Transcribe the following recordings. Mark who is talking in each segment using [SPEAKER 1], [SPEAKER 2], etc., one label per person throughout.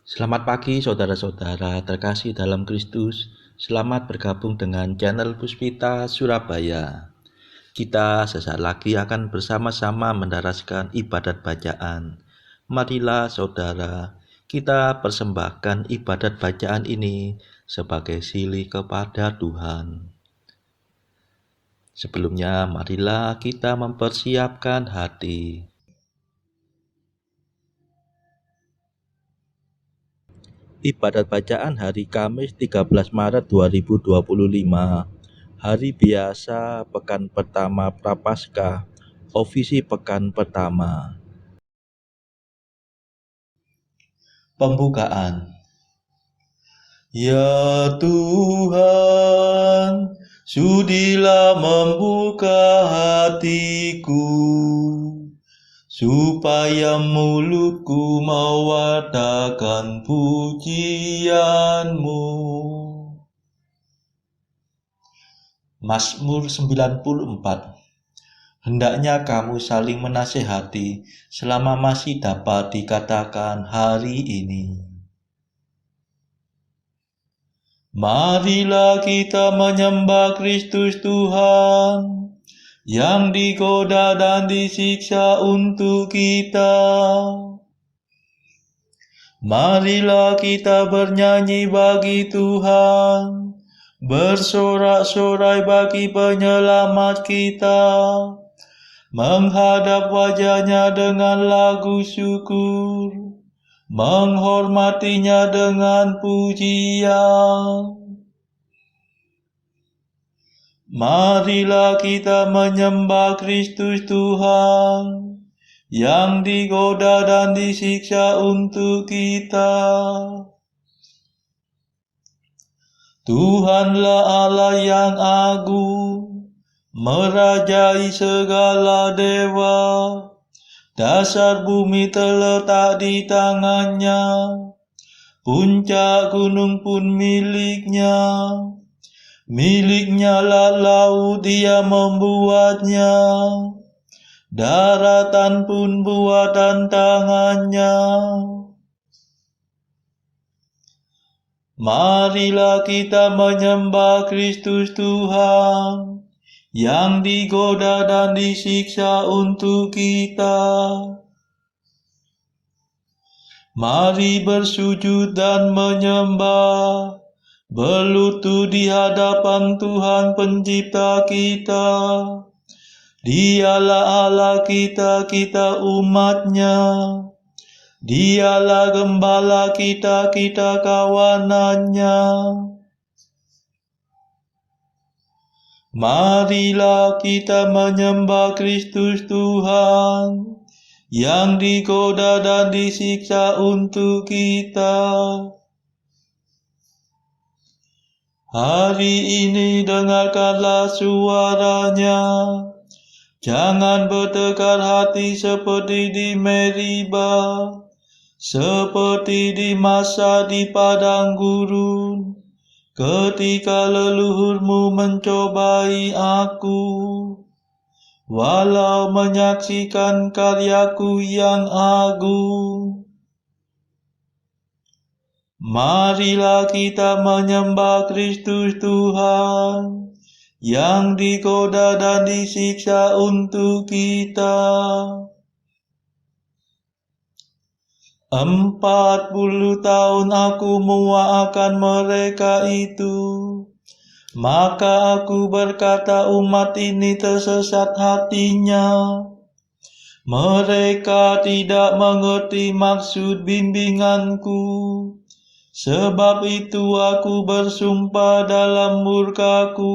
[SPEAKER 1] Selamat pagi saudara-saudara terkasih dalam Kristus. Selamat bergabung dengan channel Puspita Surabaya. Kita sesaat lagi akan bersama-sama mendaraskan ibadat bacaan. Marilah saudara, kita persembahkan ibadat bacaan ini sebagai silih kepada Tuhan. Sebelumnya, marilah kita mempersiapkan hati. Ibadat bacaan hari Kamis 13 Maret 2025. Hari biasa pekan pertama Prapaskah, ofisi pekan pertama. Pembukaan. Ya Tuhan, sudilah membuka hatiku, supaya mulutku mewartakan pujian-Mu. Mazmur 94. Hendaknya kamu saling menasehati selama masih dapat dikatakan hari ini. Marilah kita menyembah Kristus Tuhan, yang digoda dan disiksa untuk kita. Marilah kita bernyanyi bagi Tuhan, bersorak-sorai bagi penyelamat kita, menghadap wajah-Nya dengan lagu syukur, menghormatinya dengan pujian. Marilah kita menyembah Kristus Tuhan, yang digoda dan disiksa untuk kita. Tuhanlah Allah yang agung, merajai segala dewa. Dasar bumi terletak di tangan-Nya, puncak gunung pun milik-Nya. Milik-Nya lah laut, Dia membuatnya, daratan pun buatan tangan-Nya. Marilah kita menyembah Kristus Tuhan, yang digoda dan disiksa untuk kita. Mari bersujud dan menyembah, berlutut di hadapan Tuhan Pencipta kita. Dialah Allah kita, kita umat-Nya. Dialah gembala kita, kita kawanan-Nya. Marilah kita menyembah Kristus Tuhan, yang digoda dan disiksa untuk kita. Hari ini dengarkanlah suara-Nya. Jangan bertekar hati seperti di Meriba, seperti di masa di padang gurun, ketika leluhurmu mencobai aku, walau menyaksikan karyaku yang agung. Marilah kita menyembah Kristus Tuhan, yang digoda dan disiksa untuk kita. 40 tahun aku muak akan mereka itu. Maka aku berkata, umat ini tersesat hatinya. Mereka tidak mengerti maksud bimbinganku. Sebab itu aku bersumpah dalam murkaku,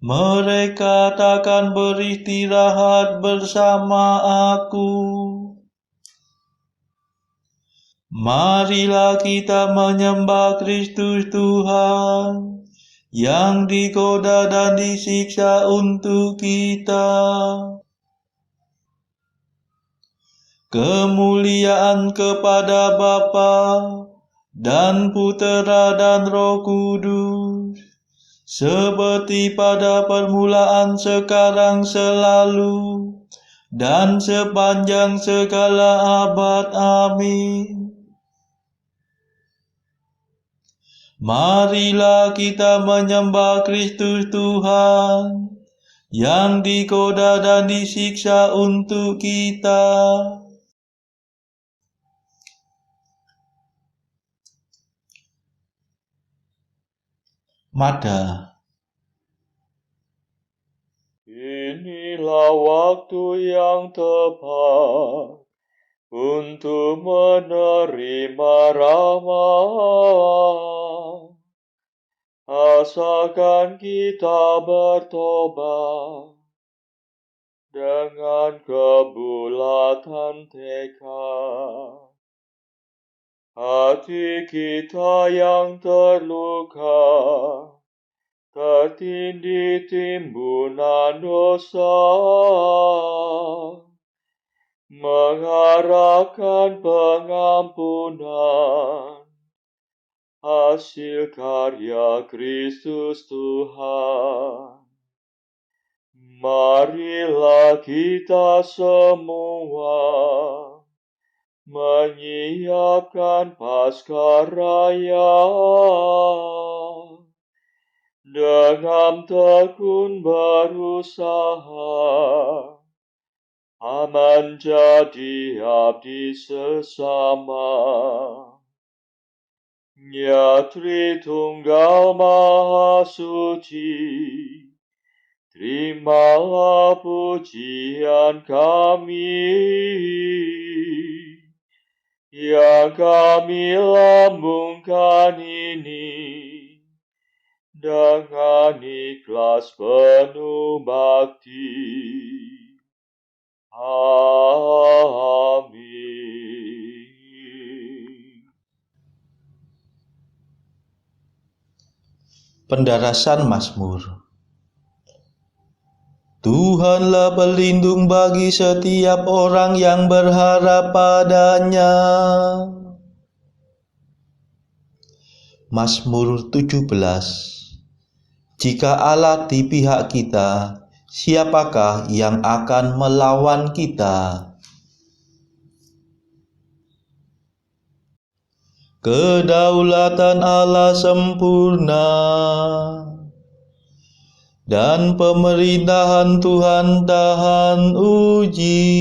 [SPEAKER 1] mereka takkan beristirahat bersama aku. Marilah kita menyembah Kristus Tuhan, yang digoda dan disiksa untuk kita. Kemuliaan kepada Bapa dan Putera dan Roh Kudus, seperti pada permulaan, sekarang, selalu, dan sepanjang segala abad. Amin. Marilah kita menyembah Kristus Tuhan, yang digoda dan disiksa untuk kita. Mada.
[SPEAKER 2] Inilah waktu yang tepat untuk menerima rahmat, asalkan kita bertobat dengan kebulatan tekad. Hati kita yang terluka, tertindih timbunan dosa, mengharapkan pengampunan, hasil karya Kristus Tuhan. Marilah kita semua menyiapkan Paskaraya dengan tekun berusaha menjadi abdi sesama. Ya Tritunggal Maha Suci, terimalah pujian kami yang kami lambungkan ini dengan ikhlas penuh bakti. Amin.
[SPEAKER 1] Pendarasan Mazmur. Tuhanlah pelindung bagi setiap orang yang berharap padanya. Mazmur 17. Jika Allah di pihak kita, siapakah yang akan melawan kita? Kedaulatan Allah sempurna, dan pemerintahan Tuhan tahan uji.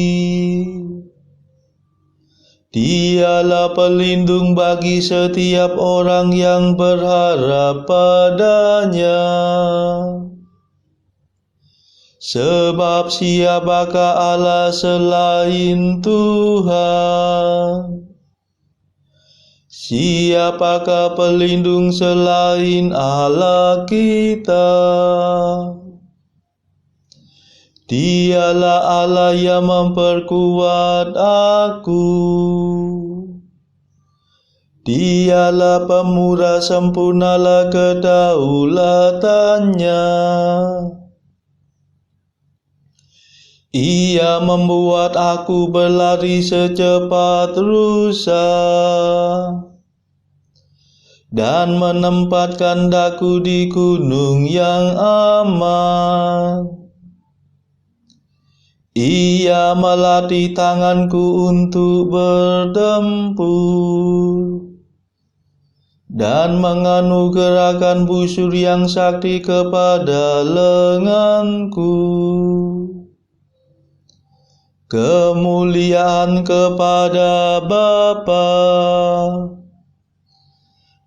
[SPEAKER 1] Dialah pelindung bagi setiap orang yang berharap padanya. Sebab siapakah Allah selain Tuhan? Siapakah pelindung selain Allah kita? Dialah Allah yang memperkuat aku. Dialah pemurah, sempurnalah kedaulatannya. Ia membuat aku berlari secepat rusa, dan menempatkan daku di gunung yang aman. Ia melatih tanganku untuk bertempur, dan menganugerahkan busur yang sakti kepada lenganku. Kemuliaan kepada Bapa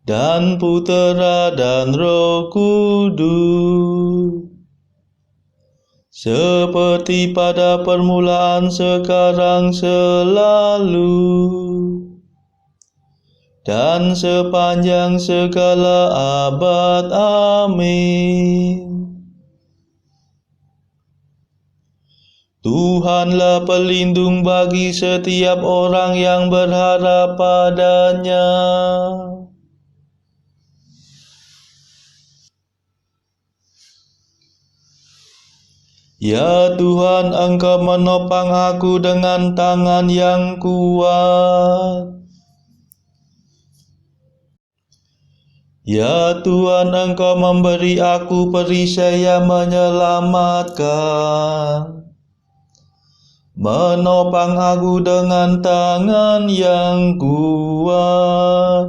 [SPEAKER 1] dan Putera dan Roh Kudus, seperti pada permulaan, sekarang, selalu, dan sepanjang segala abad. Amin. Tuhanlah pelindung bagi setiap orang yang berharap padanya. Ya Tuhan, Engkau menopang aku dengan tangan yang kuat. Ya Tuhan, Engkau memberi aku perisai yang menyelamatkan. Menopang aku dengan tangan yang kuat,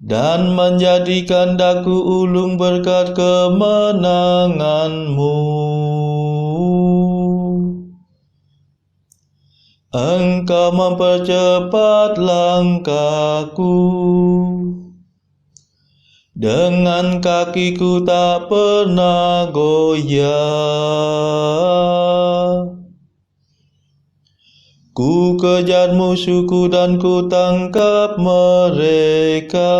[SPEAKER 1] dan menjadikan daku ulung berkat kemenangan-Mu. Engkau mempercepat langkahku, dengan kakiku tak pernah goyah. Ku kejar musuhku dan ku tangkap mereka.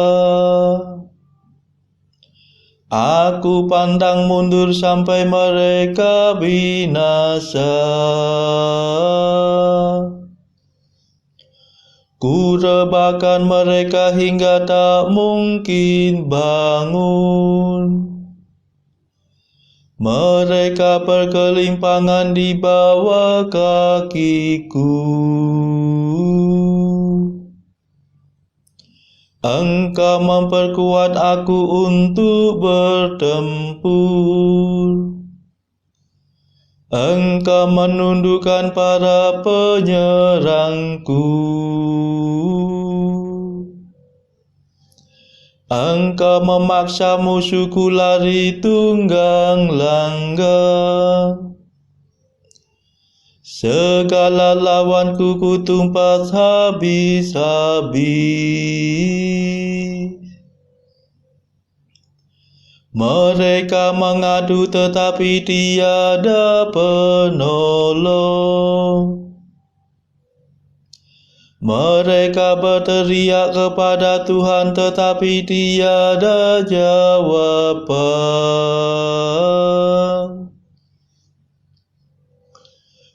[SPEAKER 1] Aku pantang mundur sampai mereka binasa. Ku rebahkan mereka hingga tak mungkin bangun. Mereka berkelimpangan di bawah kakiku. Engkau memperkuat aku untuk bertempur. Engkau menundukkan para penyerangku. Engkau memaksa musuhku lari tunggang langgang. Segala lawanku ku tumpas habis-habis. Mereka mengadu tetapi tiada penolong. Mereka berteriak kepada Tuhan tetapi tiada jawaban.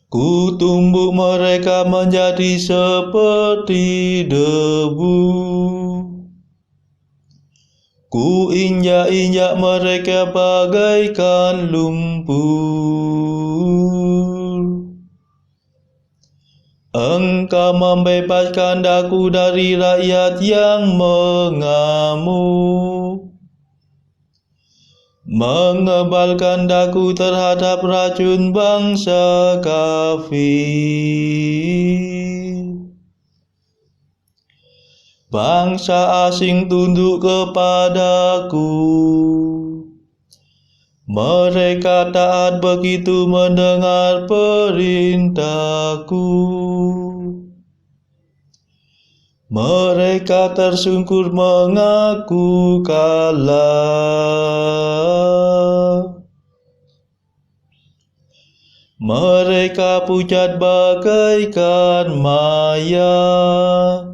[SPEAKER 1] Ku tumbuk mereka menjadi seperti debu. Ku injak-injak mereka bagaikan lumpur. Engkau membebaskan daku dari rakyat yang mengamuk, mengebalkan daku terhadap racun bangsa kafir. Bangsa asing tunduk kepadaku. Mereka taat begitu mendengar perintahku. Mereka tersungkur mengaku kalah. Mereka pucat bagaikan mayat.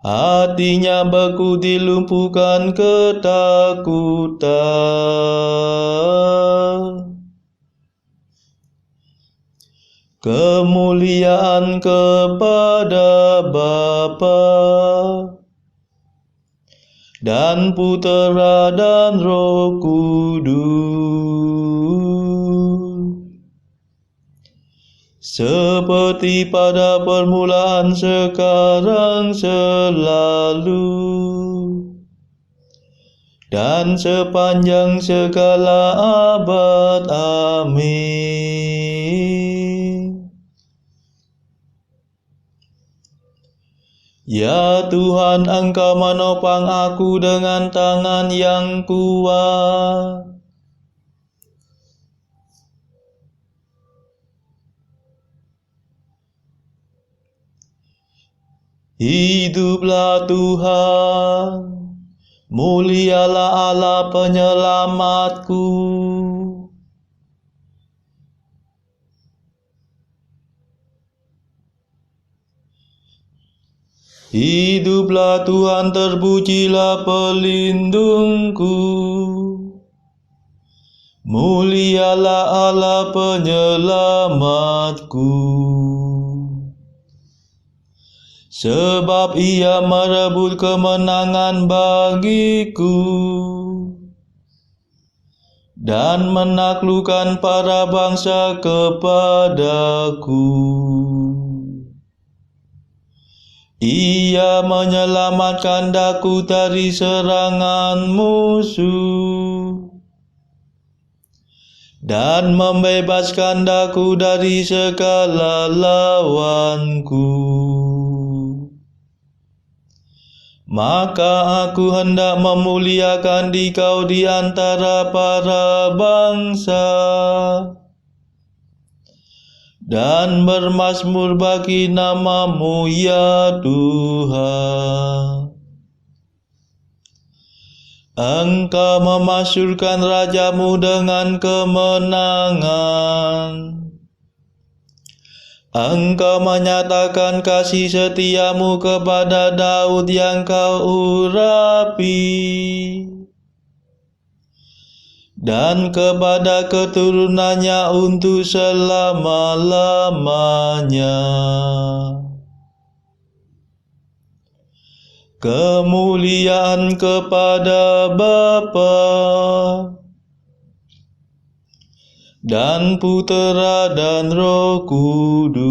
[SPEAKER 1] Hatinya beku dilumpuhkan ketakutan. Kemuliaan kepada Bapa dan Putera dan Roh Kudus, seperti pada permulaan, sekarang, selalu, dan sepanjang segala abad. Amin. Ya Tuhan, Engkau menopang aku dengan tangan yang kuat. Hiduplah Tuhan, mulialah Allah penyelamatku. Hiduplah Tuhan, terpujilah pelindungku. Mulialah Allah penyelamatku. Sebab Ia merebut kemenangan bagiku dan menaklukkan para bangsa kepadaku. Ia menyelamatkan daku dari serangan musuh dan membebaskan daku dari segala lawanku. maka aku hendak memuliakan Dikau di antara para bangsa, dan bermazmur bagi nama-Mu ya Tuhan. Engkau memasyurkan Raja-Mu dengan kemenangan. Engkau menyatakan kasih setia-Mu kepada Daud yang Kau urapi, dan kepada keturunannya untuk selama-lamanya. Kemuliaan kepada Bapa dan Putera dan Roh Kudus,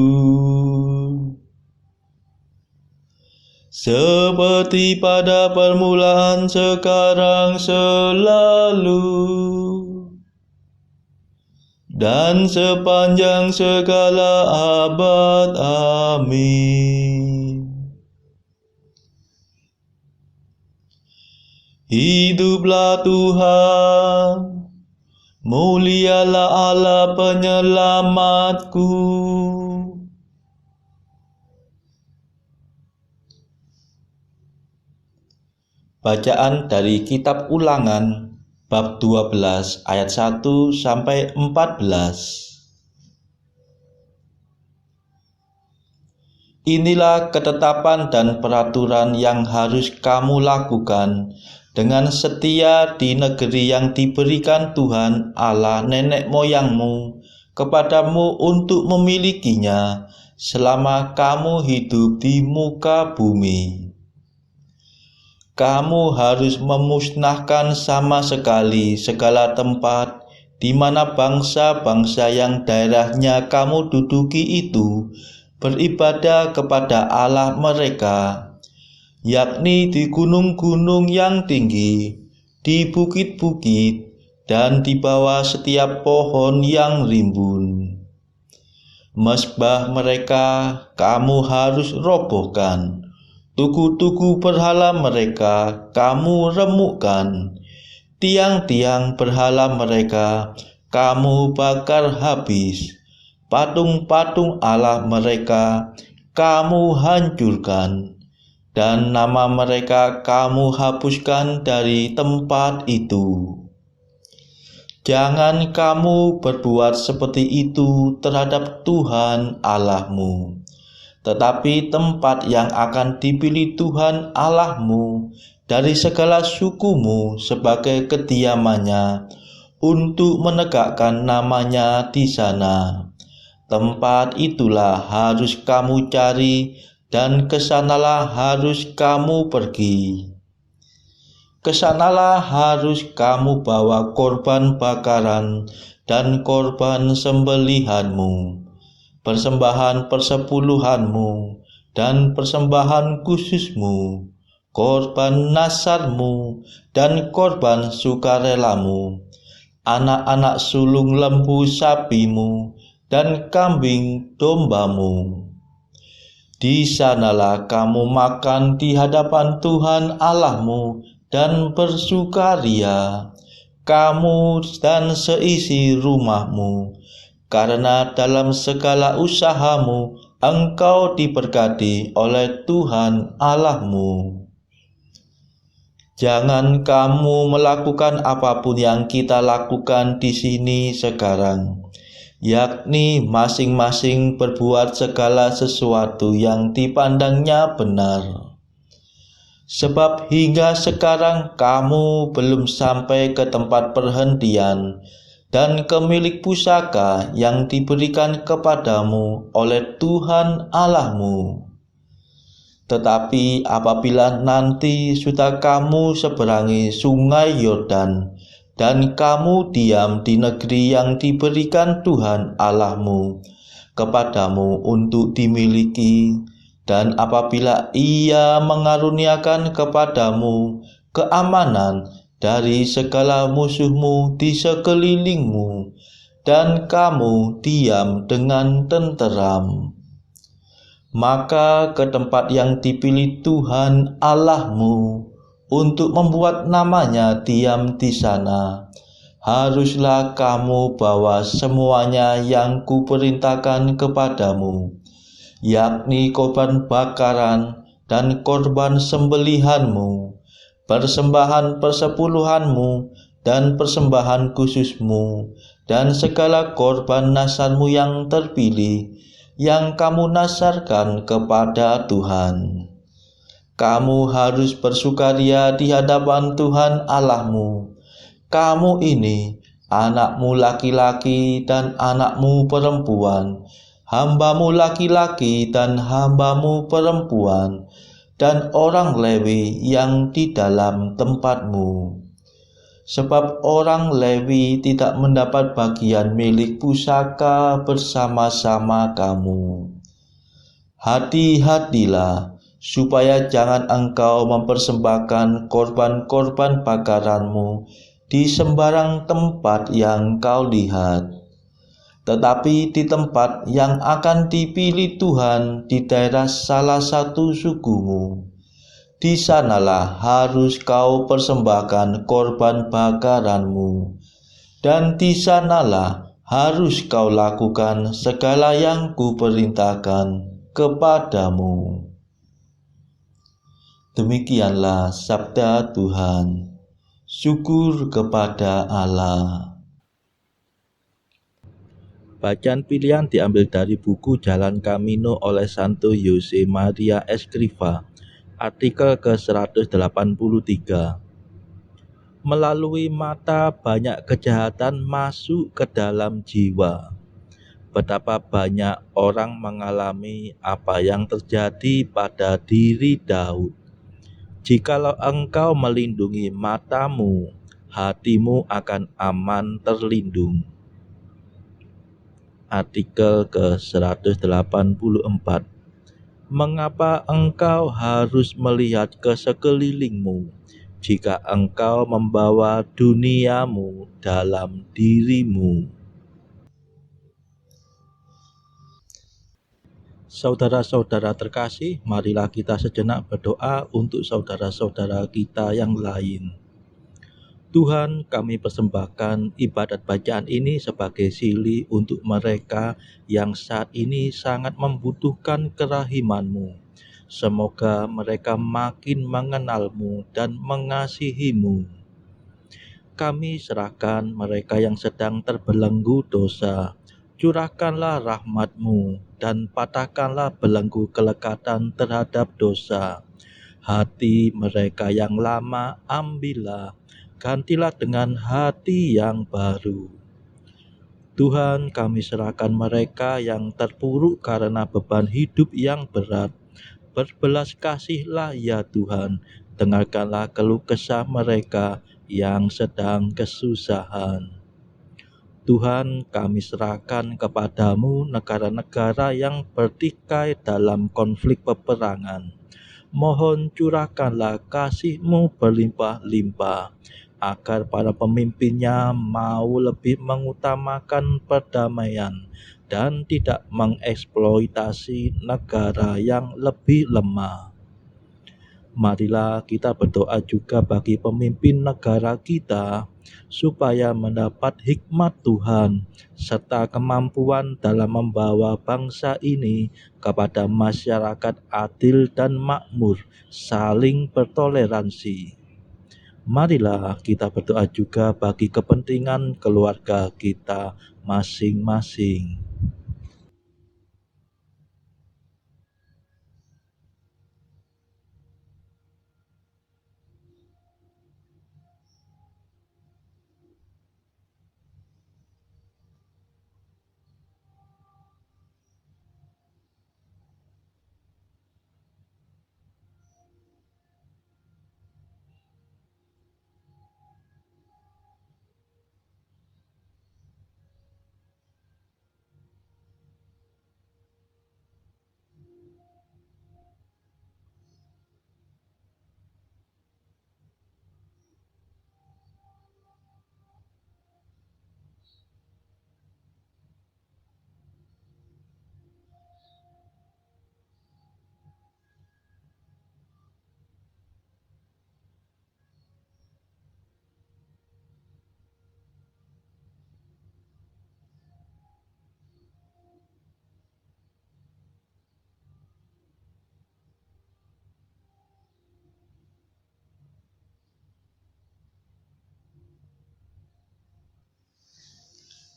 [SPEAKER 1] seperti pada permulaan, sekarang, selalu, dan sepanjang segala abad. Amin. Hiduplah Tuhan, mulialah Allah penyelamatku. Bacaan dari Kitab Ulangan bab 12 ayat 1 sampai 14. Inilah ketetapan dan peraturan yang harus kamu lakukan dengan setia di negeri yang diberikan Tuhan Allah nenek moyangmu kepadamu untuk memilikinya selama kamu hidup di muka bumi. Kamu harus memusnahkan sama sekali segala tempat di mana bangsa-bangsa yang daerahnya kamu duduki itu beribadah kepada Allah mereka, yakni di gunung-gunung yang tinggi, di bukit-bukit, dan di bawah setiap pohon yang rimbun. Mezbah mereka kamu harus robohkan, tugu-tugu berhala mereka kamu remukkan, tiang-tiang berhala mereka kamu bakar habis, patung-patung Allah mereka kamu hancurkan, dan nama mereka kamu hapuskan dari tempat itu. Jangan kamu berbuat seperti itu terhadap Tuhan Allahmu, tetapi tempat yang akan dipilih Tuhan Allahmu dari segala sukumu sebagai kediamannya untuk menegakkan namanya di sana, tempat itulah harus kamu cari, dan kesanalah harus kamu pergi. Kesanalah harus kamu bawa korban bakaran dan korban sembelihanmu, persembahan persepuluhanmu dan persembahan khususmu, korban nasarmu dan korban sukarelamu, anak-anak sulung lembu sapimu dan kambing dombamu. Di sanalah kamu makan di hadapan Tuhan Allahmu dan bersukaria, kamu dan seisi rumahmu, karena dalam segala usahamu engkau diberkati oleh Tuhan Allahmu. Jangan kamu melakukan apapun yang kita lakukan di sini sekarang, yakni masing-masing berbuat segala sesuatu yang dipandangnya benar. Sebab hingga sekarang kamu belum sampai ke tempat perhentian dan ke milik pusaka yang diberikan kepadamu oleh Tuhan Allahmu. Tetapi apabila nanti sudah kamu seberangi sungai Yordan, dan kamu diam di negeri yang diberikan Tuhan Allahmu kepadamu untuk dimiliki, dan apabila Ia mengaruniakan kepadamu keamanan dari segala musuhmu di sekelilingmu, dan kamu diam dengan tenteram, maka ke tempat yang dipilih Tuhan Allahmu untuk membuat namanya diam di sana, haruslah kamu bawa semuanya yang kuperintahkan kepadamu, yakni korban bakaran dan korban sembelihanmu, persembahan persepuluhanmu dan persembahan khususmu, dan segala korban nasarmu yang terpilih, yang kamu nasarkan kepada Tuhan. Kamu harus bersukaria di hadapan Tuhan Allahmu. Kamu ini, anakmu laki-laki dan anakmu perempuan, hambamu laki-laki dan hambamu perempuan, dan orang Lewi yang di dalam tempatmu. Sebab orang Lewi tidak mendapat bagian milik pusaka bersama-sama kamu. Hati-hatilah, supaya jangan engkau mempersembahkan korban-korban bakaranmu di sembarang tempat yang kau lihat, tetapi di tempat yang akan dipilih Tuhan di daerah salah satu sukumu. Di sanalah harus kau persembahkan korban bakaranmu, dan di sanalah harus kau lakukan segala yang kuperintahkan kepadamu. Demikianlah sabda Tuhan. Syukur kepada Allah. Bacaan pilihan diambil dari buku Jalan Camino oleh Santo Jose Maria Escrivá, artikel ke-183. Melalui mata banyak kejahatan masuk ke dalam jiwa. Betapa banyak orang mengalami apa yang terjadi pada diri Daud. Jikalau engkau melindungi matamu, hatimu akan aman terlindung. Artikel ke-184. Mengapa engkau harus melihat ke sekelilingmu jika engkau membawa duniamu dalam dirimu? Saudara-saudara terkasih, marilah kita sejenak berdoa untuk saudara-saudara kita yang lain. Tuhan, kami persembahkan ibadat bacaan ini sebagai silih untuk mereka yang saat ini sangat membutuhkan kerahiman-Mu. Semoga mereka makin mengenal-Mu dan mengasihi-Mu. Kami serahkan mereka yang sedang terbelenggu dosa. Curahkanlah rahmat-Mu dan patahkanlah belenggu kelekatan terhadap dosa. Hati mereka yang lama ambillah, gantilah dengan hati yang baru. Tuhan, kami serahkan mereka yang terpuruk karena beban hidup yang berat. Berbelas kasihlah ya Tuhan, dengarkanlah keluh kesah mereka yang sedang kesusahan. Tuhan, kami serahkan kepadamu negara-negara yang bertikai dalam konflik peperangan. Mohon curahkanlah kasih-Mu berlimpah-limpah, agar para pemimpinnya mau lebih mengutamakan perdamaian dan tidak mengeksploitasi negara yang lebih lemah. Marilah kita berdoa juga bagi pemimpin negara kita, supaya mendapat hikmat Tuhan serta kemampuan dalam membawa bangsa ini kepada masyarakat adil dan makmur, saling bertoleransi. Marilah kita berdoa juga bagi kepentingan keluarga kita masing-masing.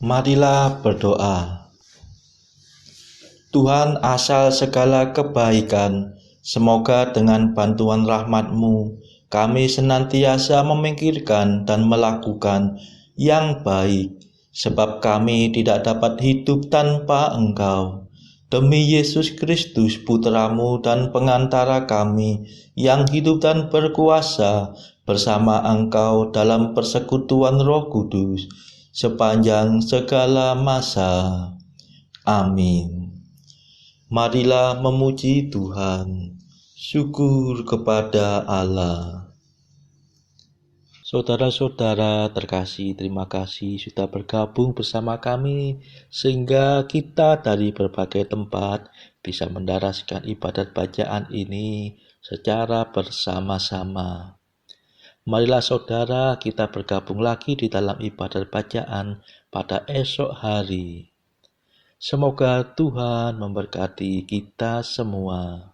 [SPEAKER 1] Marilah berdoa. Tuhan asal segala kebaikan, semoga dengan bantuan rahmat-Mu, kami senantiasa memikirkan dan melakukan yang baik, sebab kami tidak dapat hidup tanpa Engkau. Demi Yesus Kristus, Putra-Mu dan pengantara kami, yang hidup dan berkuasa bersama Engkau dalam persekutuan Roh Kudus, sepanjang segala masa. Amin. Marilah memuji Tuhan. Syukur kepada Allah. Saudara-saudara terkasih, terima kasih sudah bergabung bersama kami sehingga kita dari berbagai tempat bisa mendaraskan ibadat bacaan ini secara bersama-sama. Marilah saudara kita bergabung lagi di dalam ibadat bacaan pada esok hari. Semoga Tuhan memberkati kita semua.